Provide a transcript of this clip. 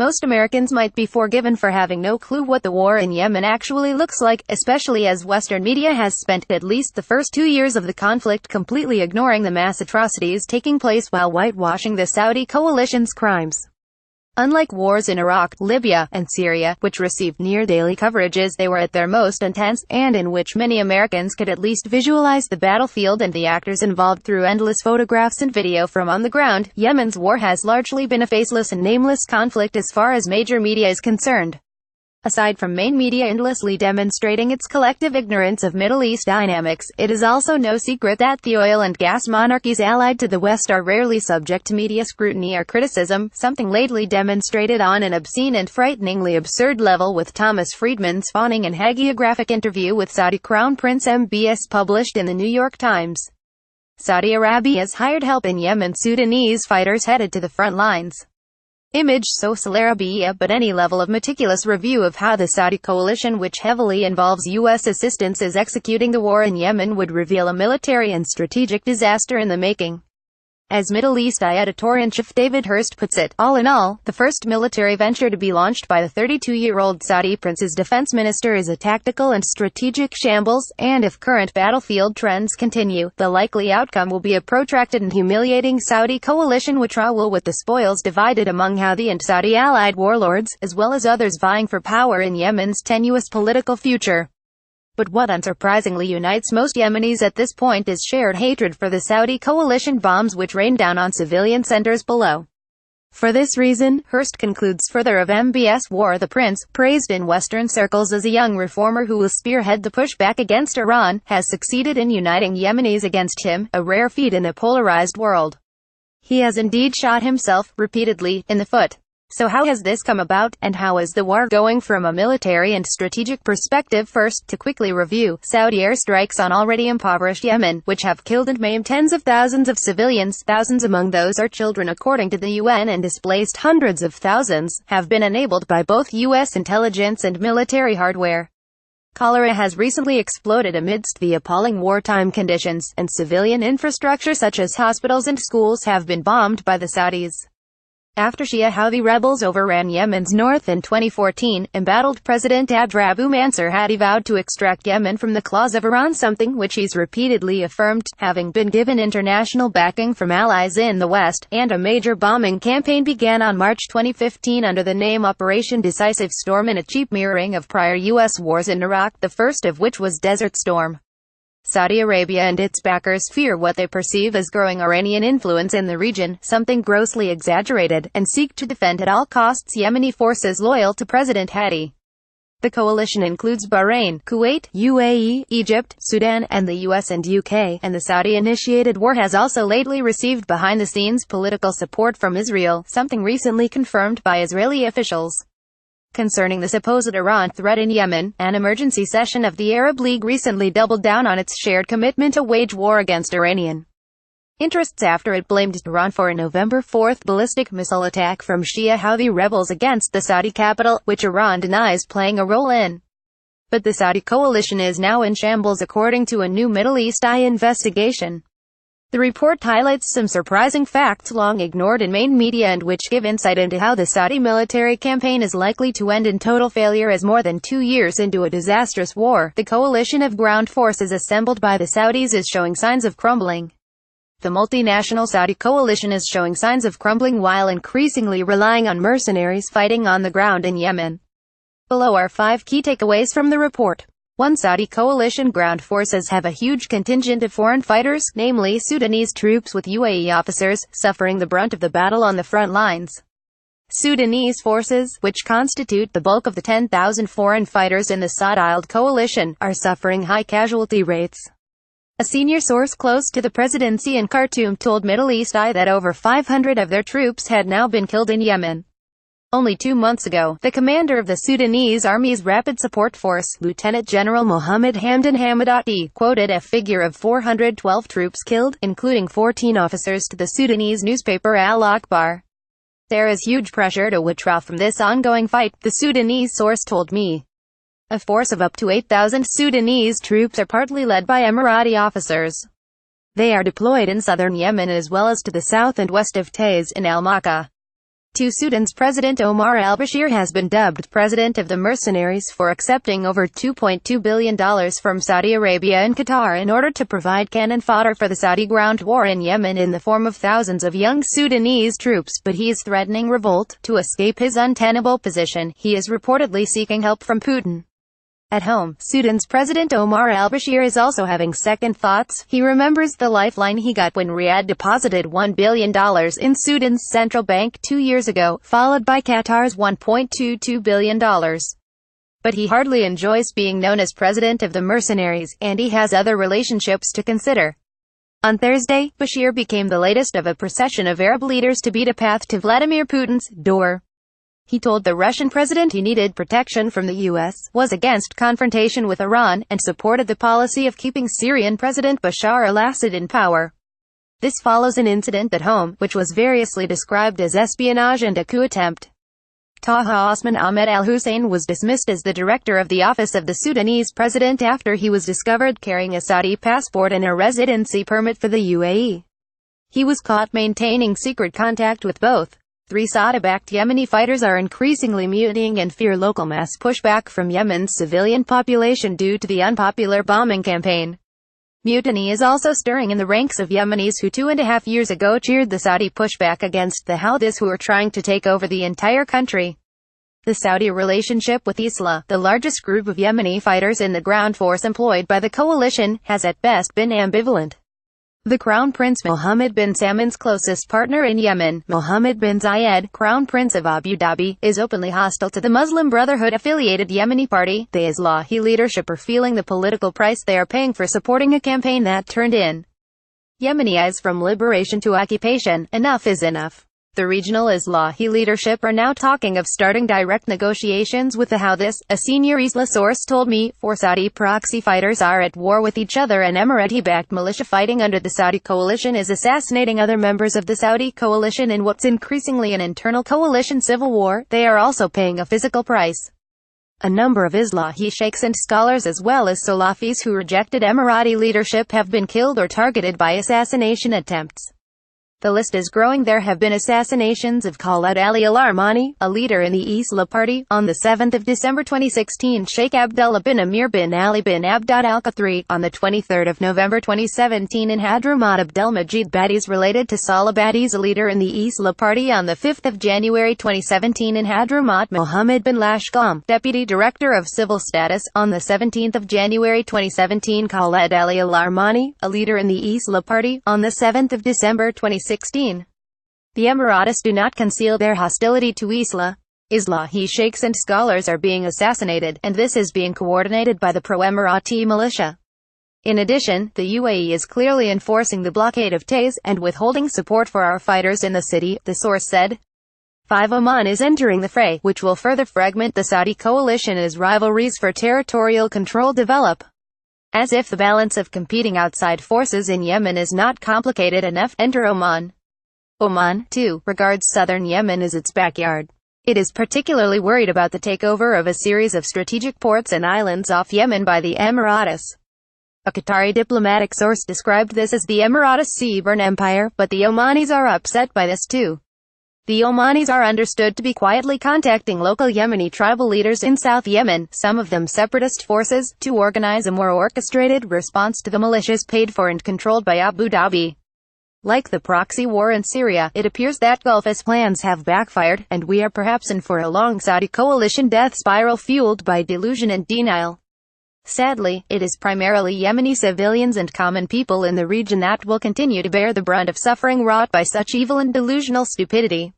Most Americans might be forgiven for having no clue what the war in Yemen actually looks like, especially as Western media has spent at least the first 2 years of the conflict completely ignoring the mass atrocities taking place while whitewashing the Saudi coalition's crimes. Unlike wars in Iraq, Libya, and Syria, which received near-daily coverages, they were at their most intense, and in which many Americans could at least visualize the battlefield and the actors involved through endless photographs and video from on the ground. Yemen's war has largely been a faceless and nameless conflict as far as major media is concerned. Aside from main media endlessly demonstrating its collective ignorance of Middle East dynamics, it is also no secret that the oil and gas monarchies allied to the West are rarely subject to media scrutiny or criticism, something lately demonstrated on an obscene and frighteningly absurd level with Thomas Friedman's fawning and hagiographic interview with Saudi Crown Prince MBS published in the New York Times. Saudi Arabia's hired help in Yemen. Sudanese fighters headed to the front lines. Image Social Arabia. But any level of meticulous review of how the Saudi coalition, which heavily involves U.S. assistance, is executing the war in Yemen would reveal a military and strategic disaster in the making. As Middle East Eye editor-in-chief David Hurst puts it, all in all, the first military venture to be launched by the 32-year-old Saudi prince's defense minister is a tactical and strategic shambles, and if current battlefield trends continue, the likely outcome will be a protracted and humiliating Saudi coalition withdrawal with the spoils divided among Houthi and Saudi allied warlords, as well as others vying for power in Yemen's tenuous political future. But what unsurprisingly unites most Yemenis at this point is shared hatred for the Saudi coalition bombs which rain down on civilian centers below. For this reason, Hurst concludes further of MBS war, the prince, praised in Western circles as a young reformer who will spearhead the pushback against Iran, has succeeded in uniting Yemenis against him, a rare feat in a polarized world. He has indeed shot himself, repeatedly, in the foot. So how has this come about, and how is the war going from a military and strategic perspective? First, to quickly review, Saudi airstrikes on already impoverished Yemen, which have killed and maimed tens of thousands of civilians, thousands among those are children according to the UN, and displaced hundreds of thousands, have been enabled by both U.S. intelligence and military hardware. Cholera has recently exploded amidst the appalling wartime conditions, and civilian infrastructure such as hospitals and schools have been bombed by the Saudis. After Shia Houthi rebels overran Yemen's north in 2014, embattled President Abdrabbu Mansur had vowed to extract Yemen from the claws of Iran, something which he's repeatedly affirmed, having been given international backing from allies in the West, and a major bombing campaign began on March 2015 under the name Operation Decisive Storm in a cheap mirroring of prior U.S. wars in Iraq, the first of which was Desert Storm. Saudi Arabia and its backers fear what they perceive as growing Iranian influence in the region, something grossly exaggerated, and seek to defend at all costs Yemeni forces loyal to President Hadi. The coalition includes Bahrain, Kuwait, UAE, Egypt, Sudan, and the US and UK, and the Saudi-initiated war has also lately received behind-the-scenes political support from Israel, something recently confirmed by Israeli officials. Concerning the supposed Iran threat in Yemen, an emergency session of the Arab League recently doubled down on its shared commitment to wage war against Iranian interests after it blamed Iran for a November 4 ballistic missile attack from Shia Houthi rebels against the Saudi capital, which Iran denies playing a role in. But the Saudi coalition is now in shambles according to a new Middle East Eye investigation. The report highlights some surprising facts long ignored in main media and which give insight into how the Saudi military campaign is likely to end in total failure, as more than 2 years into a disastrous war, the coalition of ground forces assembled by the Saudis is showing signs of crumbling. The multinational Saudi coalition is showing signs of crumbling while increasingly relying on mercenaries fighting on the ground in Yemen. Below are 5 key takeaways from the report. 1. Saudi coalition ground forces have a huge contingent of foreign fighters, namely Sudanese troops with UAE officers, suffering the brunt of the battle on the front lines. Sudanese forces, which constitute the bulk of the 10,000 foreign fighters in the Saudi-led coalition, are suffering high casualty rates. A senior source close to the presidency in Khartoum told Middle East Eye that over 500 of their troops had now been killed in Yemen. Only 2 months ago, the commander of the Sudanese Army's Rapid Support Force, Lieutenant General Mohammed Hamdan Hamadati, quoted a figure of 412 troops killed, including 14 officers, to the Sudanese newspaper Al Akhbar. There is huge pressure to withdraw from this ongoing fight, the Sudanese source told me. A force of up to 8,000 Sudanese troops are partly led by Emirati officers. They are deployed in southern Yemen as well as to the south and west of Taiz in Al-Maka. Sudan's President Omar al-Bashir has been dubbed President of the Mercenaries for accepting over $2.2 billion from Saudi Arabia and Qatar in order to provide cannon fodder for the Saudi ground war in Yemen in the form of thousands of young Sudanese troops, but he is threatening revolt. To escape his untenable position, he is reportedly seeking help from Putin. At home, Sudan's President Omar al-Bashir is also having second thoughts. He remembers the lifeline he got when Riyadh deposited $1 billion in Sudan's central bank 2 years ago, followed by Qatar's $1.22 billion. But he hardly enjoys being known as President of the Mercenaries, and he has other relationships to consider. On Thursday, Bashir became the latest of a procession of Arab leaders to beat a path to Vladimir Putin's door. He told the Russian president he needed protection from the U.S., was against confrontation with Iran, and supported the policy of keeping Syrian President Bashar al-Assad in power. This follows an incident at home, which was variously described as espionage and a coup attempt. Taha Osman Ahmed al-Hussein was dismissed as the director of the office of the Sudanese president after he was discovered carrying a Saudi passport and a residency permit for the UAE. He was caught maintaining secret contact with both. 3 Saudi-backed Yemeni fighters are increasingly mutinying and fear local mass pushback from Yemen's civilian population due to the unpopular bombing campaign. Mutiny is also stirring in the ranks of Yemenis who 2.5 years ago cheered the Saudi pushback against the Houthis who are trying to take over the entire country. The Saudi relationship with Islah, the largest group of Yemeni fighters in the ground force employed by the coalition, has at best been ambivalent. The Crown Prince Mohammed bin Salman's closest partner in Yemen, Mohammed bin Zayed, Crown Prince of Abu Dhabi, is openly hostile to the Muslim Brotherhood-affiliated Yemeni party. The Islahi leadership are feeling the political price they are paying for supporting a campaign that turned in Yemeni eyes from liberation to occupation. Enough is enough. The regional Islahi leadership are now talking of starting direct negotiations with the Houthis, a senior Islah source told me. 4 Saudi proxy fighters are at war with each other, and Emirati-backed militia fighting under the Saudi coalition is assassinating other members of the Saudi coalition in what's increasingly an internal coalition civil war. They are also paying a physical price. A number of Islahi sheikhs and scholars as well as Salafis who rejected Emirati leadership have been killed or targeted by assassination attempts. The list is growing. There have been assassinations of Khaled Ali al-Armani, a leader in the Islah party, on the 7th of December 2016, Sheikh Abdullah bin Amir bin Ali bin Abdad al-Qathri, on the 23rd of November 2017 in Hadramaut. Abdelmajid Badis related to Salah Badis, a leader in the Islah party, on the 5th of January 2017 in Hadramaut. Mohammed bin Lashkam, Deputy Director of Civil Status, on the 17th of January 2017 Khaled Ali al-Armani, a leader in the Islah party, on the 7th of December 2016. The Emiratis do not conceal their hostility to Islah. Islahi sheikhs and scholars are being assassinated, and this is being coordinated by the pro-Emirati militia. In addition, the UAE is clearly enforcing the blockade of Taiz, and withholding support for our fighters in the city, the source said. 5 Oman is entering the fray, which will further fragment the Saudi coalition as rivalries for territorial control develop. As if the balance of competing outside forces in Yemen is not complicated enough, enter Oman. Oman, too, regards southern Yemen as its backyard. It is particularly worried about the takeover of a series of strategic ports and islands off Yemen by the Emiratis. A Qatari diplomatic source described this as the Emiratis Sea-born empire, but the Omanis are upset by this too. The Omanis are understood to be quietly contacting local Yemeni tribal leaders in South Yemen, some of them separatist forces, to organize a more orchestrated response to the militias paid for and controlled by Abu Dhabi. Like the proxy war in Syria, it appears that Gulfist plans have backfired, and we are perhaps in for a long Saudi coalition death spiral fueled by delusion and denial. Sadly, it is primarily Yemeni civilians and common people in the region that will continue to bear the brunt of suffering wrought by such evil and delusional stupidity.